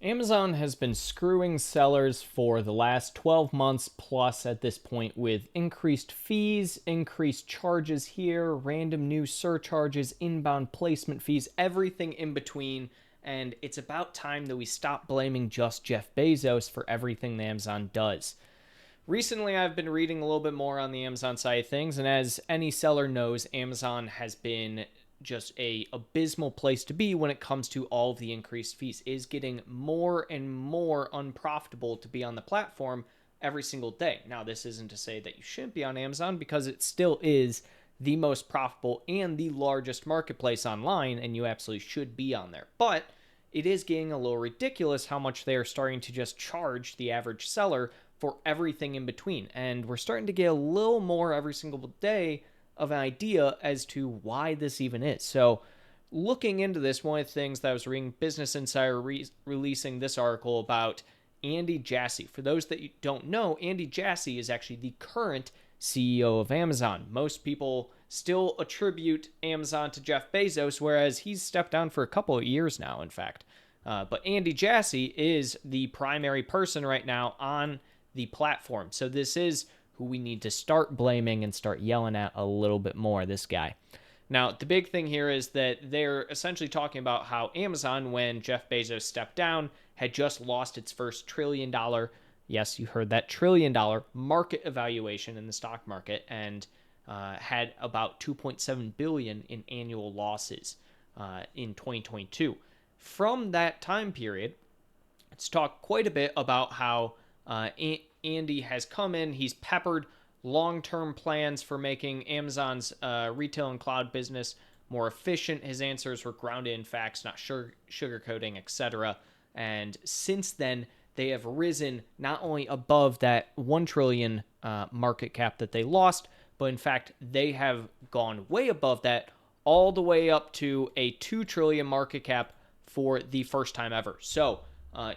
Amazon has been screwing sellers for the last 12 months plus at this point with increased fees, increased charges here, random new surcharges, inbound placement fees, everything in between. And it's about time that we stop blaming just Jeff Bezos for everything that Amazon does. Recently, I've been reading a little bit more on the Amazon side of things, and as any seller knows, Amazon has been just a abysmal place to be when it comes to all of the increased fees. It is getting more and more unprofitable to be on the platform every single day. Now, this isn't to say that you shouldn't be on Amazon, because it still is the most profitable and the largest marketplace online, and you absolutely should be on there. But it is getting a little ridiculous how much they are starting to just charge the average seller for everything in between. And we're starting to get a little more every single day of an idea as to why this even is. So, looking into this, one of the things that I was reading, Business Insider releasing this article about Andy Jassy. For those that don't know, Andy Jassy is actually the current CEO of Amazon. Most people still attribute Amazon to Jeff Bezos, whereas he's stepped down for a couple of years now, in fact. But Andy Jassy is the primary person right now on the platform. So this is who we need to start blaming and start yelling at a little bit more, this guy. Now, the big thing here is that they're essentially talking about how Amazon, when Jeff Bezos stepped down, had just lost its first $1 trillion, yes, you heard that, $1 trillion market evaluation in the stock market, and had about 2.7 billion in annual losses in 2022. From that time period, let's talk quite a bit about how Andy has come in. He's peppered long-term plans for making Amazon's retail and cloud business more efficient. His answers were grounded in facts, not sugarcoating, etc. And since then, they have risen not only above that 1 trillion market cap that they lost, but in fact, they have gone way above that, all the way up to a 2 trillion market cap for the first time ever. So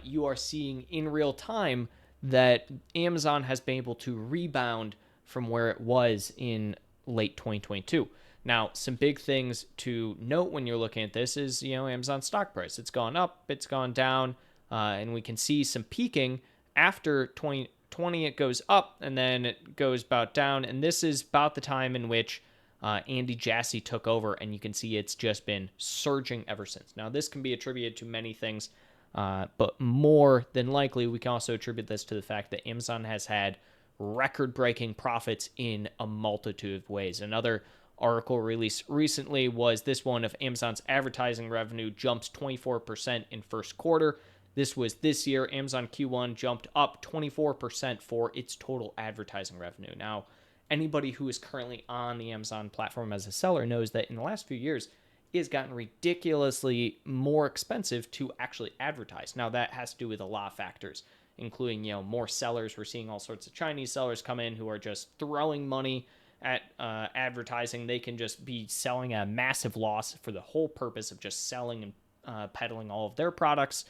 you are seeing in real time that Amazon has been able to rebound from where it was in late 2022. Now, some big things to note when you're looking at this is, Amazon's stock price. It's gone up, it's gone down, and we can see some peaking after 2020. It goes up, and then it goes about down, and this is about the time in which Andy Jassy took over, and you can see it's just been surging ever since. Now, this can be attributed to many things, but more than likely, we can also attribute this to the fact that Amazon has had record-breaking profits in a multitude of ways. Another article released recently was this one of Amazon's advertising revenue jumped 24% in first quarter. This was this year. Amazon Q1 jumped up 24% for its total advertising revenue. Now, anybody who is currently on the Amazon platform as a seller knows that in the last few years, it has gotten ridiculously more expensive to actually advertise. Now, that has to do with a lot of factors, including, more sellers. We're seeing all sorts of Chinese sellers come in who are just throwing money at advertising. They can just be selling at a massive loss for the whole purpose of just selling and peddling all of their products,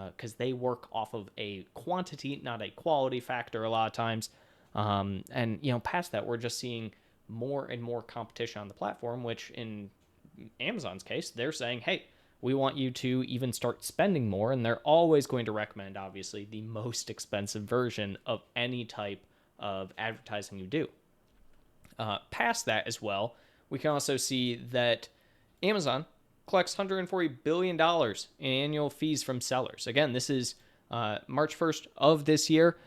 because they work off of a quantity, not a quality factor a lot of times. And past that, we're just seeing more and more competition on the platform, which in Amazon's case, they're saying, hey, we want you to even start spending more, and they're always going to recommend, obviously, the most expensive version of any type of advertising you do. Past that as well, we can also see that Amazon collects $140 billion in annual fees from sellers. Again, this is March 1st of this year.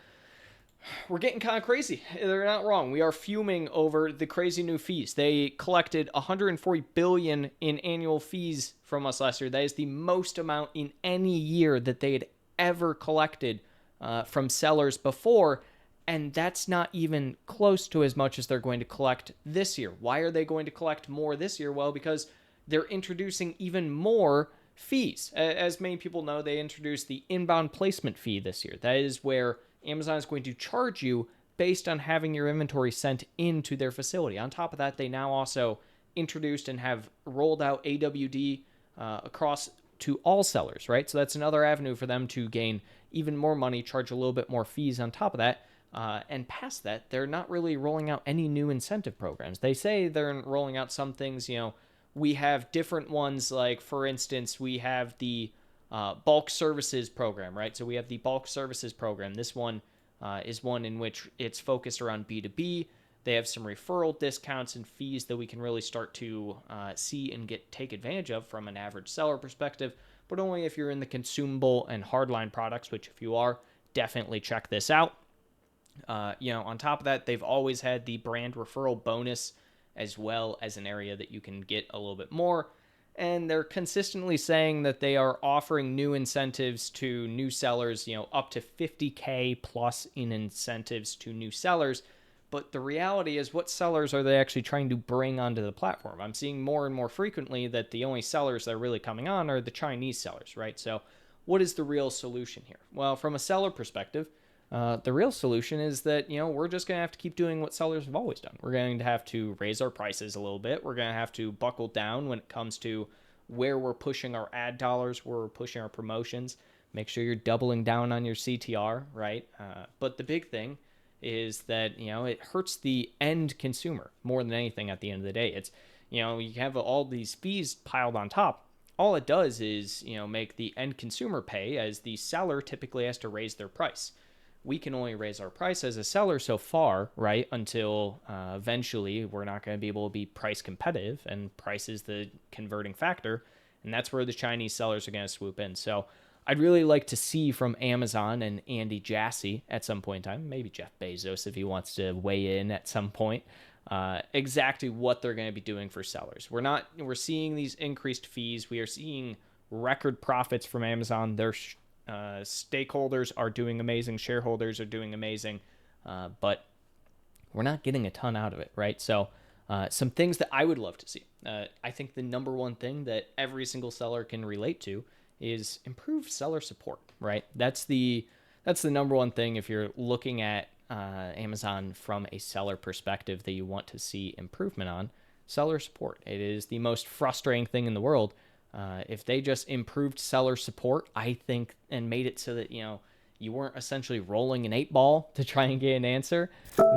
We're getting kind of crazy. They're not wrong. We are fuming over the crazy new fees. They collected $140 billion in annual fees from us last year. That is the most amount in any year that they had ever collected from sellers before. And that's not even close to as much as they're going to collect this year. Why are they going to collect more this year? Well, because they're introducing even more fees. As many people know, they introduced the inbound placement fee this year. That is where Amazon is going to charge you based on having your inventory sent into their facility. On top of that, they now also introduced and have rolled out AWD across to all sellers, right? So that's another avenue for them to gain even more money, charge a little bit more fees on top of that. And past that, they're not really rolling out any new incentive programs. They say they're rolling out some things. We have different ones, like, for instance, we have the bulk services program, right? So we have the bulk services program. This one is one in which it's focused around B2B. They have some referral discounts and fees that we can really start to see and take advantage of from an average seller perspective, but only if you're in the consumable and hardline products, which if you are, definitely check this out. On top of that, they've always had the brand referral bonus as well as an area that you can get a little bit more. And they're consistently saying that they are offering new incentives to new sellers, up to 50K plus in incentives to new sellers. But the reality is, what sellers are they actually trying to bring onto the platform? I'm seeing more and more frequently that the only sellers that are really coming on are the Chinese sellers, right? So what is the real solution here? Well, from a seller perspective, the real solution is that, we're just going to have to keep doing what sellers have always done. We're going to have to raise our prices a little bit. We're going to have to buckle down when it comes to where we're pushing our ad dollars, where we're pushing our promotions. Make sure you're doubling down on your CTR, right? But the big thing is that, it hurts the end consumer more than anything at the end of the day. It's, you have all these fees piled on top. All it does is, make the end consumer pay, as the seller typically has to raise their price. We can only raise our price as a seller so far, right? Until eventually we're not going to be able to be price competitive, and price is the converting factor. And that's where the Chinese sellers are going to swoop in. So I'd really like to see from Amazon and Andy Jassy at some point in time, maybe Jeff Bezos if he wants to weigh in at some point, exactly what they're going to be doing for sellers. We're seeing these increased fees. We are seeing record profits from Amazon. Their stakeholders are doing amazing. Shareholders are doing amazing. But we're not getting a ton out of it, right? So some things that I would love to see. I think the number one thing that every single seller can relate to is improved seller support, right? That's the number one thing if you're looking at Amazon from a seller perspective that you want to see improvement on. Seller support. It is the most frustrating thing in the world. If they just improved seller support, I think, and made it so that, you weren't essentially rolling an 8-ball to try and get an answer,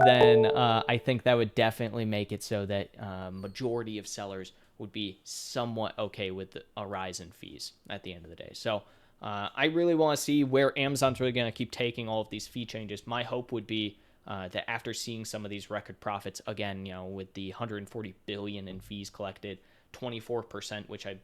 then I think that would definitely make it so that majority of sellers would be somewhat okay with a rise in fees at the end of the day. So I really want to see where Amazon's really going to keep taking all of these fee changes. My hope would be that after seeing some of these record profits, again, with the 140 billion in fees collected, 24%, which I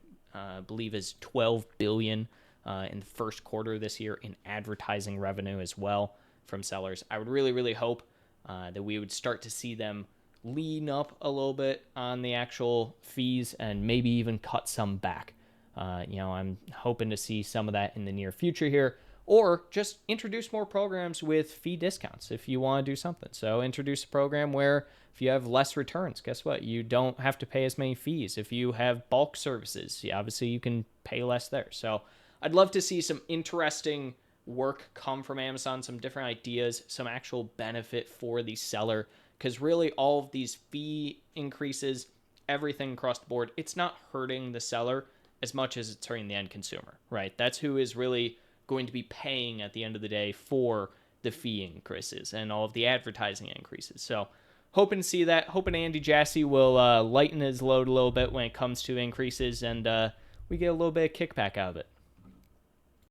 believe is 12 billion in the first quarter this year in advertising revenue as well from sellers. I would really, really hope that we would start to see them lean up a little bit on the actual fees and maybe even cut some back. I'm hoping to see some of that in the near future here, or just introduce more programs with fee discounts if you want to do something. So introduce a program where if you have less returns, guess what? You don't have to pay as many fees. If you have bulk services, obviously you can pay less there. So I'd love to see some interesting work come from Amazon, some different ideas, some actual benefit for the seller, because really all of these fee increases, everything across the board, it's not hurting the seller as much as it's hurting the end consumer, right? That's who is really going to be paying at the end of the day for the fee increases and all of the advertising increases. So hoping to see that. Hoping Andy Jassy will lighten his load a little bit when it comes to increases, and we get a little bit of kickback out of it.